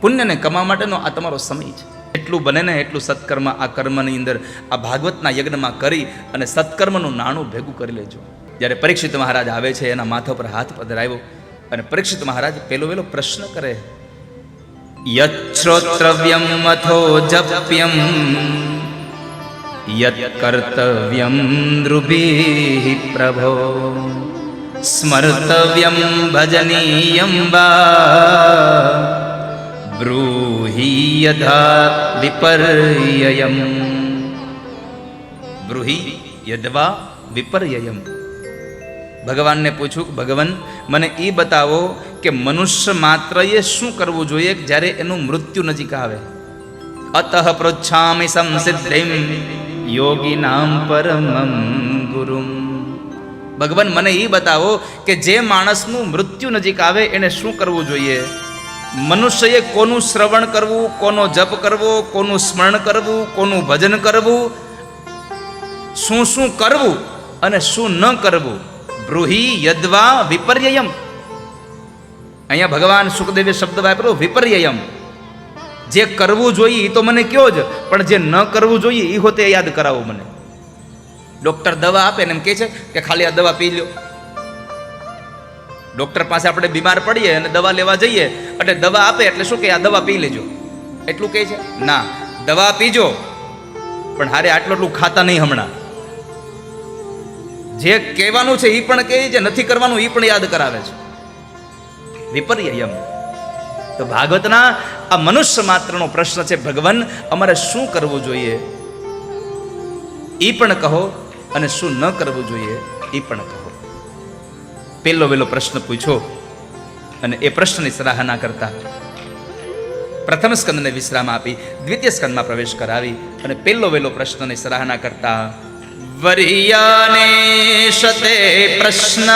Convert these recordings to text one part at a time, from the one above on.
પુણ્યને કમાવા માટેનો આ તમારો સમય છે. એટલું બને ને એટલું સત્કર્મ આ કર્મની અંદર આ ભાગવતના યજ્ઞમાં કરી અને સત્કર્મનું નાણું ભેગું કરી લેજો. જ્યારે પરીક્ષિત મહારાજ આવે છે, એના માથા પર હાથ પધરાવ્યો અને પરીક્ષિત મહારાજ પેલો પ્રશ્ન કરે, યત શ્રોત્રવ્યમ મથો જપ્યમ યત કર્તવ્યમ નૃભિઃ પ્રભો સ્મર્તવ્યમ ભજનીયમ વા બ્રૂહિ યદા વિપર્યયમ. બ્રૂહિ યદવા વિપર્યયમ. ભગવાનને પૂછ્યું કે ભગવાન મને એ બતાવો કે મનુષ્ય માત્રએ શું કરવું જોઈએ જ્યારે એનું મૃત્યુ નજીક આવે. અતઃ પૃચ્છામિ સંસિદ્ધિમ યોગીનામ પરમં ગુરુમ. ભગવાન મને એ બતાવો કે જે માણસનું મૃત્યુ નજીક આવે એને શું કરવું જોઈએ. મનુષ્યએ કોનું શ્રવણ કરવું, કોનો જપ કરવો, કોનું સ્મરણ કરવું, કોનું ભજન કરવું, શું શું કરવું અને શું ન કરવું. બ્રૂહિ યદ્વા વિપર્યયમ. અહીંયા ભગવાન સુખદેવે શબ્દ વાપર્યો વિપર્યયમ. જે કરવું જોઈએ એ તો મને કયો જ, પણ જે ન કરવું જોઈએ એ હોતે યાદ કરાવો મને. ડૉક્ટર દવા આપે ને એમ કહે છે કે ખાલી આ દવા પી લો. ડૉક્ટર પાસે આપણે બીમાર પડીએ અને દવા લેવા જઈએ એટલે દવા આપે એટલે શું કે આ દવા પી લેજો એટલું કહે છે? ના, દવા પીજો પણ હારે આટલું ખાતા નહીં. હમણાં જે કહેવાનું છે એ પણ કહે છે, નથી કરવાનું એ પણ યાદ કરાવે છે. વિપર્યયમ. તો ભાગવતના આ મનુષ્ય માત્રનો પ્રશ્ન છે, ભગવાન અમારે શું કરવું જોઈએ એ પણ કહો અને શું ન કરવું જોઈએ એ પણ કહો. પહેલો પ્રશ્ન પૂછ્યો અને એ પ્રશ્નની સરાહના કરતા પ્રથમ સ્કંદને વિશ્રામ આપી દ્વિતીય સ્કંદમાં પ્રવેશ કરાવી અને પહેલો પ્રશ્નની સરાહના કરતા વરિયાને શતે પ્રશ્ન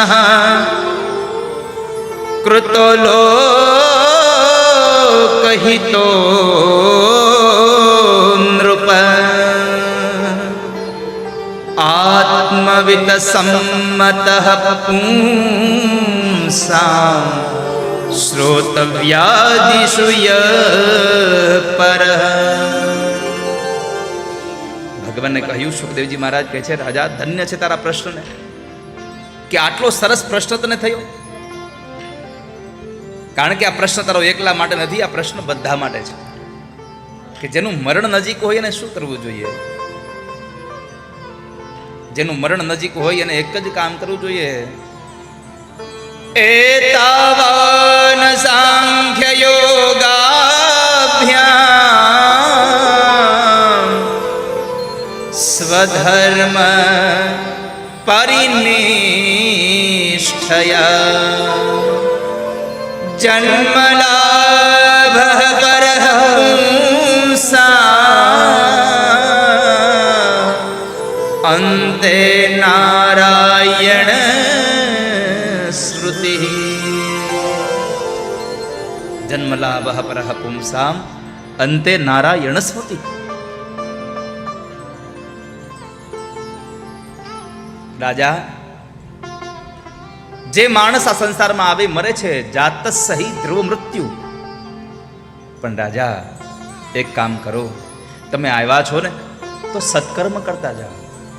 કૃતો લોકહિતો નૃપ આત્મવિત સંમત પુંસા શ્રોતવ્યાદિષુ પર. ભગવાનને કહ્યું, સુખદેવજી મહારાજ કહે છે, રાજા ધન્ય છે તારા પ્રશ્નને કે આટલો સરસ પ્રશ્ન તને થયો. કારણ કે આ પ્રશ્ન તારો એકલા માટે નથી, આ પ્રશ્ન બધા માટે છે કે જેનું મરણ નજીક હોય એને શું કરવું જોઈએ. જેનું મરણ નજીક હોય એને એક જ કામ કરવું જોઈએ. એતાવન સાંખ્ય યોગાભ્યામ સ્વધર્મ પરિનિષ્ઠયા જન્મલાભ પરહંસા અંતે નારાયણ શ્રુતિ. જન્મલાભ પરઃ પુંસામ અંતે નારાયણ સ્મૃતિ. રાજા, જે માણસ આ સંસારમાં આવે મરે છે, જાત સહી ધ્રુવ મૃત્યુ. પણ રાજા એક કામ કરો, તમે આવ્યા છો ને તો સત્કર્મ કરતા જાઓ.